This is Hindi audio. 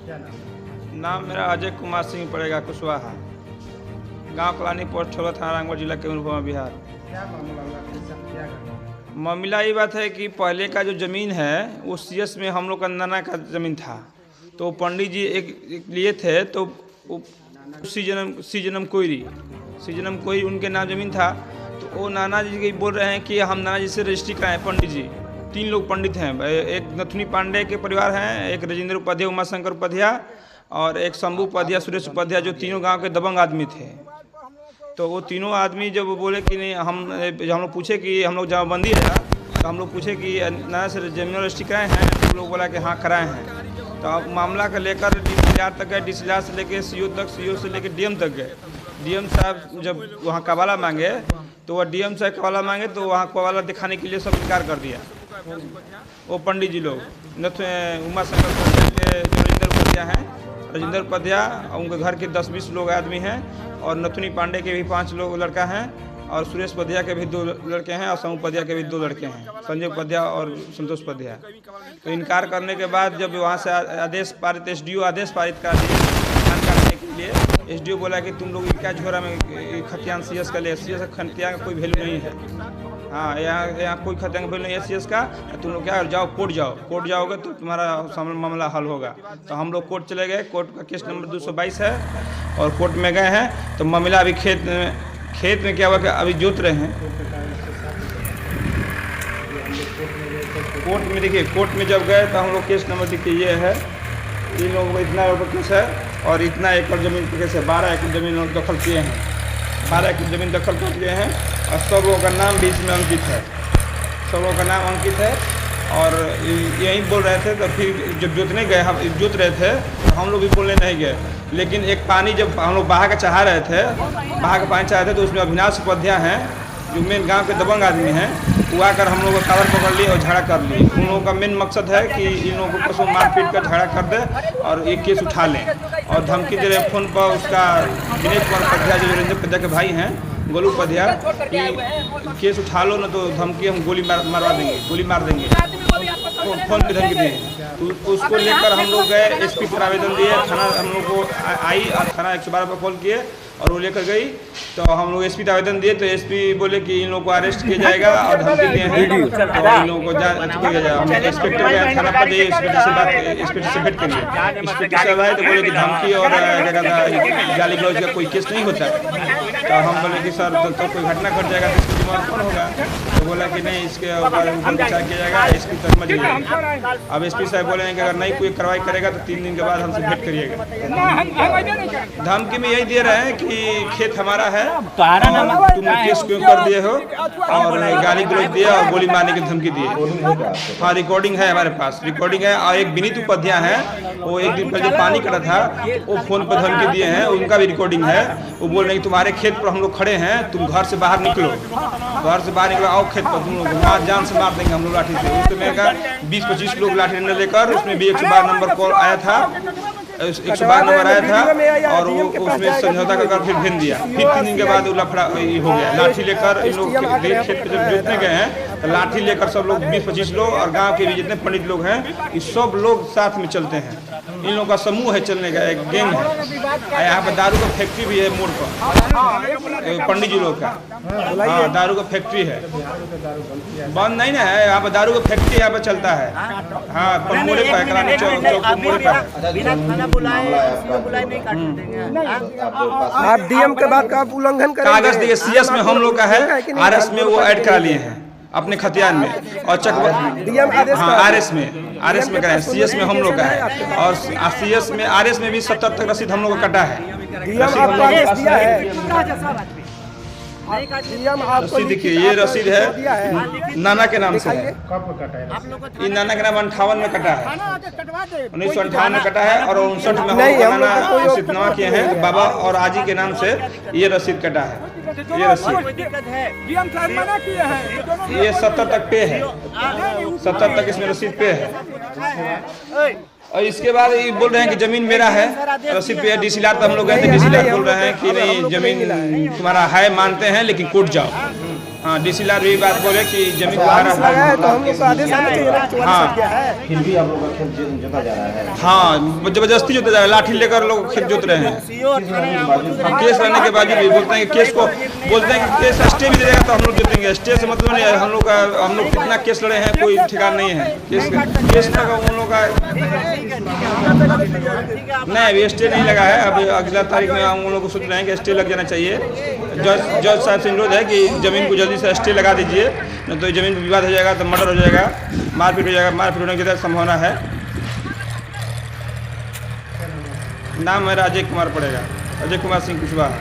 नाम मेरा अजय कुमार सिंह पड़ेगा, कुशवाहा, गांव कलानी पोस्ट छोला, थाना रामगढ़, जिला केवलपुर, बिहार। मामला ये बात है कि पहले का जो ज़मीन है वो सीएस में हम लोग का नाना का ज़मीन था, तो पंडित जी एक लिए थे, तो सीजनम कोई उनके नाम ज़मीन था। तो वो नाना जी के बोल रहे हैं कि हम नाना जी से रजिस्ट्री कराएं। पंडित जी 3 लोग पंडित हैं, एक नथुनी पांडे के परिवार हैं, एक राजेंद्र उपाध्याय, उमाशंकर उपाध्याय और एक शंभू उपाध्याय, सुरेश उपाध्याय, जो तीनों गांव के दबंग आदमी थे। तो वो तीनों आदमी जब बोले कि नहीं, हम लोग पूछे कि हम लोग जमाबंदी है, तो हम लोग पूछे कि नाना से जमीन रजिस्ट्री कराए हैं, तो लोग बोला कि हाँ कराए हैं। तो अब मामला का लेकर DCR तक गए, DCR से लेकर CO तक, CO से लेकर DM तक गए। DM साहब जब वहाँ कवाला मांगे तो वह DM साहब कवाला मांगे तो वहाँ कवाला दिखाने के लिए सब इनकार कर दिया। वो पंडित जी लोग उमाशंकर उपाध्याय के राजेंद्र उपाध्याय हैं, राजेंद्र उपाध्याय, उनके घर के 10-20 लोग आदमी हैं, और नथुनी पांडे के भी 5 लोग लड़का हैं, और सुरेश उपाध्याय के भी 2 लड़के हैं, और शंभू उपाध्याय के भी 2 लड़के हैं, संजय उपाध्याय और संतोष उपाध्याय। तो इनकार करने के बाद जब वहाँ से आदेश पारित, SDO आदेश पारित कर दिए करने के लिए। SDO बोला कि तुम लोग क्या झोरा में खतियान CS का ले, CS खतियान का कोई वैल्यू नहीं है। हाँ, यहाँ कोई खतियान का वैल्यू नहीं है CS का। तुम लोग क्या जाओ, कोर्ट जाओगे तो तुम्हारा मामला हल होगा। तो हम लोग कोर्ट चले गए। कोर्ट का केस नंबर 222 है, और कोर्ट में गए हैं। तो मामला अभी खेत में क्या हुआ कि अभी जोत रहे हैं। कोर्ट में देखिए, कोर्ट में जब गए तो हम लोग केस नंबर देखिए ये है, इन लोगों को इतना केस है और इतना एकड़ ज़मीन के केस है। 12 एकड़ ज़मीन दखल किए हैं, 12 एकड़ ज़मीन दखल कर लिए हैं, और सब लोगों का नाम बीच में अंकित है, सब लोगों का नाम अंकित है। और यही बोल रहे थे। तो फिर जब जोतने गए, हम जोत रहे थे, तो हम लोग भी बोलने नहीं गए। लेकिन एक पानी जब हम लोग बहा का चाह रहे थे, तो उसमें अविनाश उपाध्याय हैं, जो मेन गांव के दबंग आदमी हैं, वो आकर हम लोगों को कावर पकड़ लिए और झगड़ा कर लिए। उन लोगों का मेन मकसद है कि इन लोगों को कसम मार पीट कर झगड़ा कर दे और एक केस उठा लें। और धमकी दे रहे फ़ोन पर उसका दिनेश कुमार उपाध्याय, जो वीरेंद्र उपाध्याय के भाई हैं, गोलू उपाध्याय, कि केस उठा लो ना तो धमकी, हम गोली मार देंगे, फ़ोन पे धमकी दिए। तो उसको लेकर हम लोग गए, SP पर आवेदन दिए। थाना हम लोग को आई और थाना 112 पर कॉल किए, और वो लेकर गई। तो हम लोग SP पर आवेदन दिए, तो SP बोले कि इन लोगों को अरेस्ट किया जाएगा और धमकी दिए हैं, तो इन लोगों को किया जाएगा। हम इंस्पेक्टर गए थाना पर, इंस्पेक्टर से भेंट करिए। इंस्पेक्टर साहब आए तो बोले कि धमकी और गाली गलौज का कोई केस नहीं होता। तो हम बोले कि सर तो कोई घटना घट जाएगा तो इसको जिम्मेदार कौन होगा? तो बोला कि नहीं, इसके ऊपर विचार किया जाएगा, SP तक समझ लीजिए। अब SP साहब बोले कि अगर नहीं कोई कार्रवाई करेगा तो 3 दिन के बाद हमसे भेंट करिएगा। धमकी में यही दे रहे हैं कि खेत हमारा है, तुम केस क्यों कर दिए हो, और गाली गलौज दिया और गोली मारने की धमकी दिए। हाँ, रिकॉर्डिंग है हमारे पास, रिकॉर्डिंग है। और एक विनीत उपाध्याय है, वो एक दिन पहले जो पानी कटा था, वो फ़ोन पर धमकी दिए हैं, उनका भी रिकॉर्डिंग है। वो बोल रहे हैं कि तुम्हारे खेत पर हम लोग खड़े हैं, तुम घर से बाहर निकलो, आओ खेत पर, तुम लोग वहाँ जान से मार देंगे हम लोग लाठी से। उस समय का 20-25 लोग लाठी डंडा लेकर, उसमें भी 112 नंबर कॉल आया था, 112 नंबर आया था, और वो उसमें समझौता कर फिर भेज दिया। फिर 3 दिन के बाद लफड़ा हो गया। लाठी लेकर इन लोग खेत पे जब जोतने गए हैं, तो लाठी लेकर सब लोग 20-25 लोग, और गांव के भी जितने पंडित लोग हैं, ये सब लोग साथ में चलते हैं। इन लोगों का समूह है चलने का, एक गैंग है। यहाँ पर दारू का फैक्ट्री भी है मोड़ पर, पंडित जी लोग का। हाँ, दारू का फैक्ट्री है, बंद नहीं ना है। यहाँ पर दारू का फैक्ट्री यहाँ पर चलता है। हाँ, मोड़े पर है, कलानी चौक मोड़े पर है। आप DM के बाद का आप उल्लंघन करेंगे। कागज देखिए, CS में हम लोग का है, RS में वो ऐड करा लिए हैं अपने खतियान में, और RS में कराए। CS में हम लोग का है, और CS में RS में भी 70 तक रसीद हम लोग को कटा है। रसीद देखिए, ये रसीद है, नाना के नाम से है। ये नाना के नाम 58 में कटा है, 1958 में कटा है, और 59 में हम नाना सितनामा किए हैं, बाबा और आजी के नाम से ये रसीद कटा है। ये रसीद ये 70 तक पे है, 70 तक इसमें रसीद पे है। और इसके बाद ये बोल रहे हैं कि जमीन मेरा है, रसीद पे है। DCR पर हम लोग गए थे, DCR बोल रहे हैं कि नहीं, जमीन तुम्हारा है मानते हैं, लेकिन कोर्ट जाओ। हाँ डीसीएलआर भी बात बोले कि जमीन को आदेश लगा है तो हम लोग को आदेश आना चाहिए ना, 44 गया है। फिर भी आप लोग का खेत जोता जा रहा है। हाँ जबरदस्ती जोता जा रहा है, लाठी लेकर लोग खेत जोत रहे हैं। केस रहने के बावजूद भी बोलते हैं कि केस को बोलते हैं कि केस स्टे भी दे देगा तो हम लोग जोतेंगे। स्टे से मतलब नहीं है, हम लोग कितना केस लड़े हैं कोई ठिकाना नहीं है। केस लगा उन लोग का नहीं, अभी स्टे नहीं लगा है। अब अगला तारीख में हम लोग को सोच रहे हैं कि स्टे लग जाना चाहिए। जज साहब से अनुरोध है कि ज़मीन को जल्दी से स्टे लगा दीजिए, नहीं तो ज़मीन पर विवाद हो जाएगा तो मर्डर हो जाएगा, मारपीट हो जाएगा। मारपीट होने की संभावना है। नाम मेरा अजय कुमार पड़ेगा, अजय कुमार सिंह कुशवाहा।